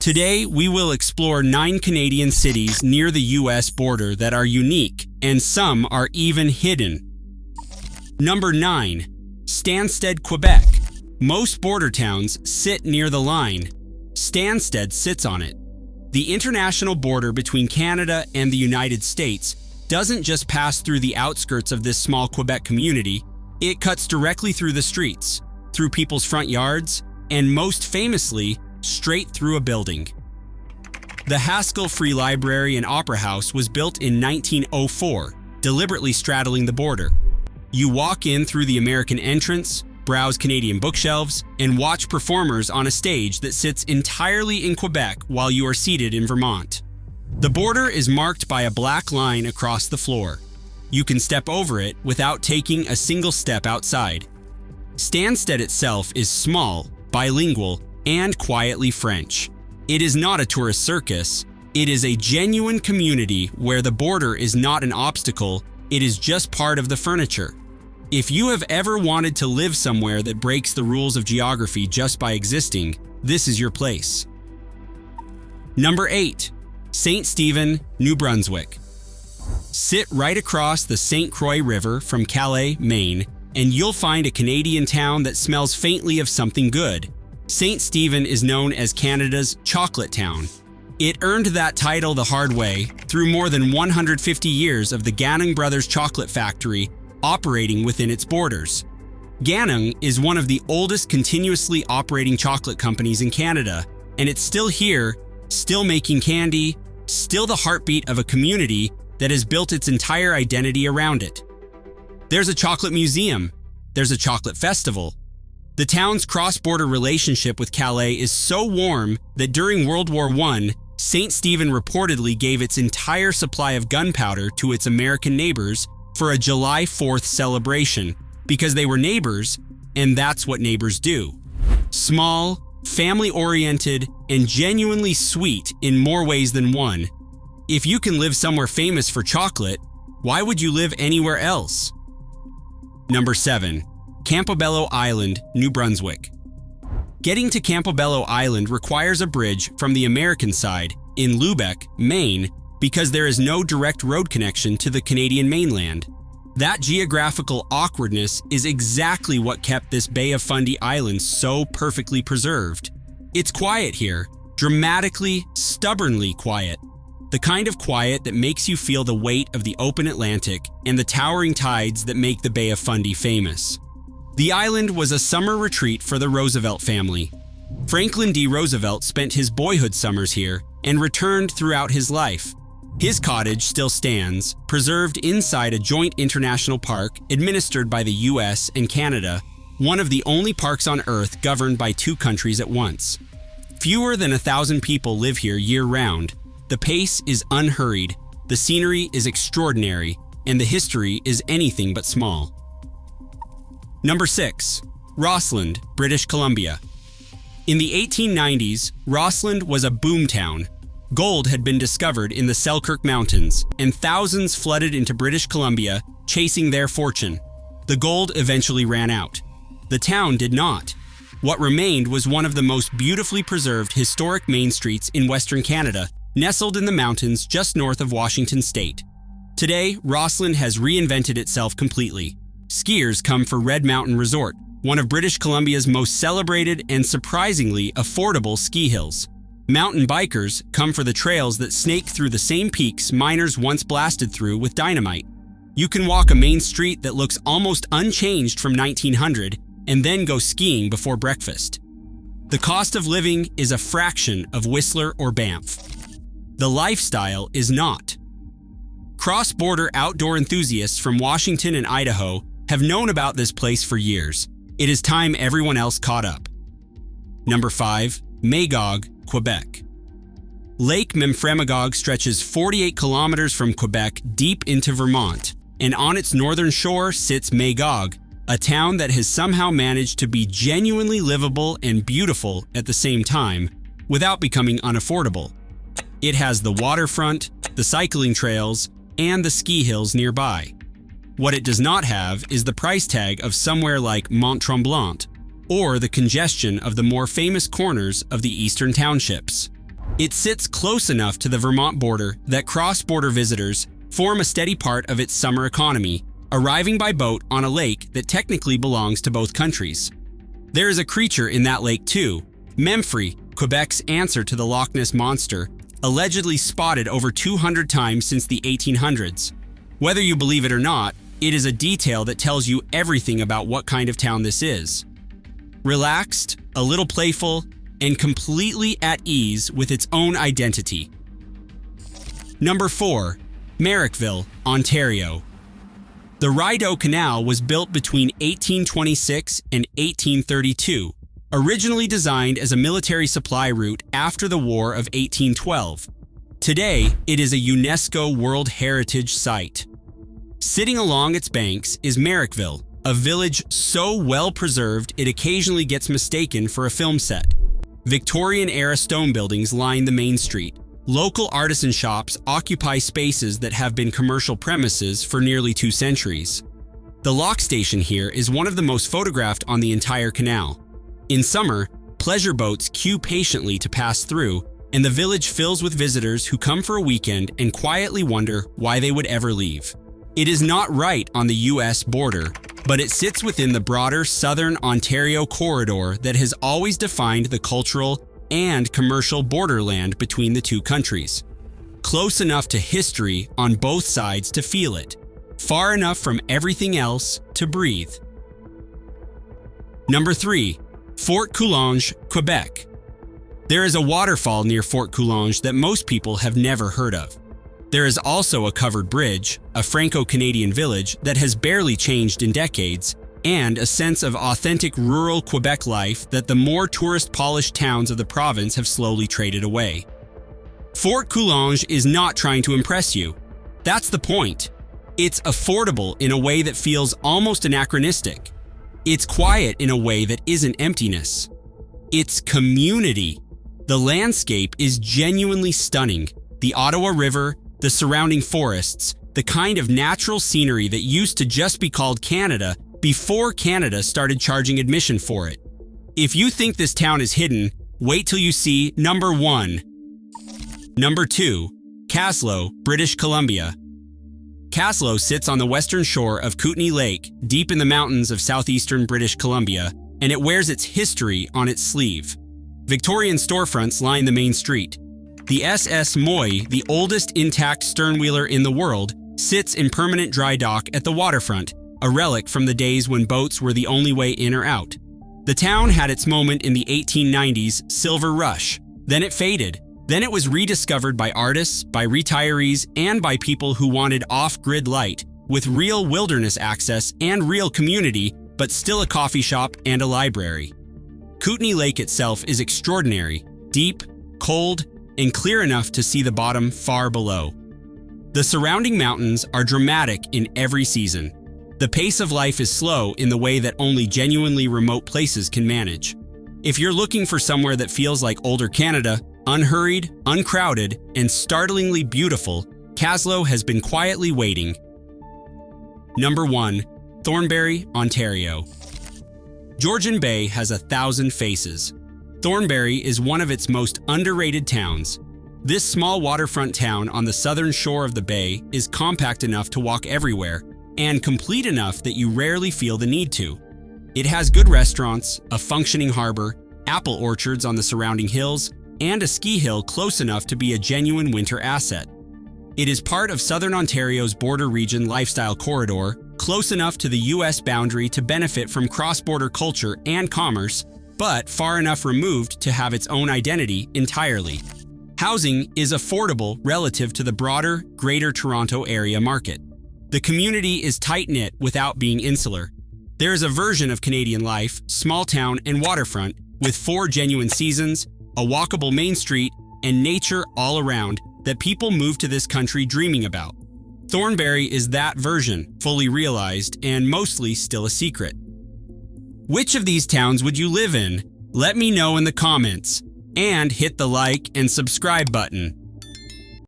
Today, we will explore 9 Canadian cities near the US border that are unique, and some are even hidden. Number 9. Stansted, Quebec. Most border towns sit near the line. Stansted sits on it. The international border between Canada and the United States doesn't just pass through the outskirts of this small Quebec community, it cuts directly through the streets, through people's front yards, and most famously, straight through a building. The Haskell Free Library and Opera House was built in 1904, deliberately straddling the border. You walk in through the American entrance, browse Canadian bookshelves, and watch performers on a stage that sits entirely in Quebec while you are seated in Vermont. The border is marked by a black line across the floor. You can step over it without taking a single step outside. Stansted itself is small, bilingual, and quietly French. It is not a tourist circus. It is a genuine community where the border is not an obstacle, it is just part of the furniture. If you have ever wanted to live somewhere that breaks the rules of geography just by existing, this is your place. Number 8. St. Stephen, New Brunswick. Sit right across the St. Croix River from Calais, Maine, and you'll find a Canadian town that smells faintly of something good. St. Stephen is known as Canada's chocolate town. It earned that title the hard way through more than 150 years of the Ganong Brothers Chocolate Factory operating within its borders. Ganong is one of the oldest continuously operating chocolate companies in Canada, and it's still here, still making candy, still the heartbeat of a community that has built its entire identity around it. There's a chocolate museum, there's a chocolate festival. The town's cross-border relationship with Calais is so warm that during World War I, St. Stephen reportedly gave its entire supply of gunpowder to its American neighbors for a July 4th celebration because they were neighbors, and that's what neighbors do. Small, family-oriented, and genuinely sweet in more ways than one. If you can live somewhere famous for chocolate, why would you live anywhere else? Number 7. Campobello Island, New Brunswick. Getting to Campobello Island requires a bridge from the American side in Lubec, Maine, because there is no direct road connection to the Canadian mainland. That geographical awkwardness is exactly what kept this Bay of Fundy Island so perfectly preserved. It's quiet here, dramatically, stubbornly quiet. The kind of quiet that makes you feel the weight of the open Atlantic and the towering tides that make the Bay of Fundy famous. The island was a summer retreat for the Roosevelt family. Franklin D. Roosevelt spent his boyhood summers here and returned throughout his life. His cottage still stands, preserved inside a joint international park administered by the US and Canada, one of the only parks on Earth governed by 2 countries at once. Fewer than 1,000 people live here year-round. The pace is unhurried, the scenery is extraordinary, and the history is anything but small. Number 6. Rossland, British Columbia. In the 1890s, Rossland was a boomtown. Gold had been discovered in the Selkirk Mountains, and thousands flooded into British Columbia, chasing their fortune. The gold eventually ran out. The town did not. What remained was one of the most beautifully preserved historic main streets in Western Canada, nestled in the mountains just north of Washington State. Today, Rossland has reinvented itself completely. Skiers come for Red Mountain Resort, one of British Columbia's most celebrated and surprisingly affordable ski hills. Mountain bikers come for the trails that snake through the same peaks miners once blasted through with dynamite. You can walk a main street that looks almost unchanged from 1900 and then go skiing before breakfast. The cost of living is a fraction of Whistler or Banff. The lifestyle is not. Cross-border outdoor enthusiasts from Washington and Idaho have known about this place for years. It is time everyone else caught up. Number 5. Magog, Quebec. Lake Memphremagog stretches 48 kilometers from Quebec deep into Vermont, and on its northern shore sits Magog, a town that has somehow managed to be genuinely livable and beautiful at the same time, without becoming unaffordable. It has the waterfront, the cycling trails, and the ski hills nearby. What it does not have is the price tag of somewhere like Mont Tremblant, or the congestion of the more famous corners of the eastern townships. It sits close enough to the Vermont border that cross-border visitors form a steady part of its summer economy, arriving by boat on a lake that technically belongs to both countries. There is a creature in that lake too, Memphrey, Quebec's answer to the Loch Ness Monster, allegedly spotted over 200 times since the 1800s. Whether you believe it or not, it is a detail that tells you everything about what kind of town this is. Relaxed, a little playful, and completely at ease with its own identity. Number 4. Marrickville, Ontario. The Rideau Canal was built between 1826 and 1832, originally designed as a military supply route after the War of 1812. Today, it is a UNESCO World Heritage Site. Sitting along its banks is Marrickville, a village so well preserved it occasionally gets mistaken for a film set. Victorian-era stone buildings line the main street. Local artisan shops occupy spaces that have been commercial premises for nearly 2 centuries. The lock station here is one of the most photographed on the entire canal. In summer, pleasure boats queue patiently to pass through, and the village fills with visitors who come for a weekend and quietly wonder why they would ever leave. It is not right on the US border, but it sits within the broader southern Ontario corridor that has always defined the cultural and commercial borderland between the two countries. Close enough to history on both sides to feel it, far enough from everything else to breathe. Number 3. Fort Coulonge, Quebec. There is a waterfall near Fort Coulonge that most people have never heard of. There is also a covered bridge, a Franco-Canadian village that has barely changed in decades, and a sense of authentic rural Quebec life that the more tourist-polished towns of the province have slowly traded away. Fort Coulonge is not trying to impress you. That's the point. It's affordable in a way that feels almost anachronistic. It's quiet in a way that isn't emptiness. It's community. The landscape is genuinely stunning. The Ottawa River, the surrounding forests, the kind of natural scenery that used to just be called Canada before Canada started charging admission for it. If you think this town is hidden, wait till you see number 1. Number 2. Kaslo, British Columbia. Kaslo sits on the western shore of Kootenay Lake, deep in the mountains of southeastern British Columbia, and it wears its history on its sleeve. Victorian storefronts line the main street. The SS Moy, the oldest intact sternwheeler in the world, sits in permanent dry dock at the waterfront, a relic from the days when boats were the only way in or out. The town had its moment in the 1890s silver rush. Then it faded. Then it was rediscovered by artists, by retirees, and by people who wanted off-grid light, with real wilderness access and real community, but still a coffee shop and a library. Kootenay Lake itself is extraordinary, deep, cold, and clear enough to see the bottom far below. The surrounding mountains are dramatic in every season. The pace of life is slow in the way that only genuinely remote places can manage. If you're looking for somewhere that feels like older Canada, unhurried, uncrowded, and startlingly beautiful, Kaslo has been quietly waiting. Number 1. Thornbury, Ontario. Georgian Bay has 1,000 faces. Thornbury is one of its most underrated towns. This small waterfront town on the southern shore of the bay is compact enough to walk everywhere and complete enough that you rarely feel the need to. It has good restaurants, a functioning harbor, apple orchards on the surrounding hills, and a ski hill close enough to be a genuine winter asset. It is part of southern Ontario's border region lifestyle corridor, close enough to the US boundary to benefit from cross-border culture and commerce, but far enough removed to have its own identity entirely. Housing is affordable relative to the broader Greater Toronto Area market. The community is tight-knit without being insular. There is a version of Canadian life, small town and waterfront, with 4 genuine seasons, a walkable main street, and nature all around that people move to this country dreaming about. Thornbury is that version, fully realized and mostly still a secret. Which of these towns would you live in? Let me know in the comments, and hit the like and subscribe button.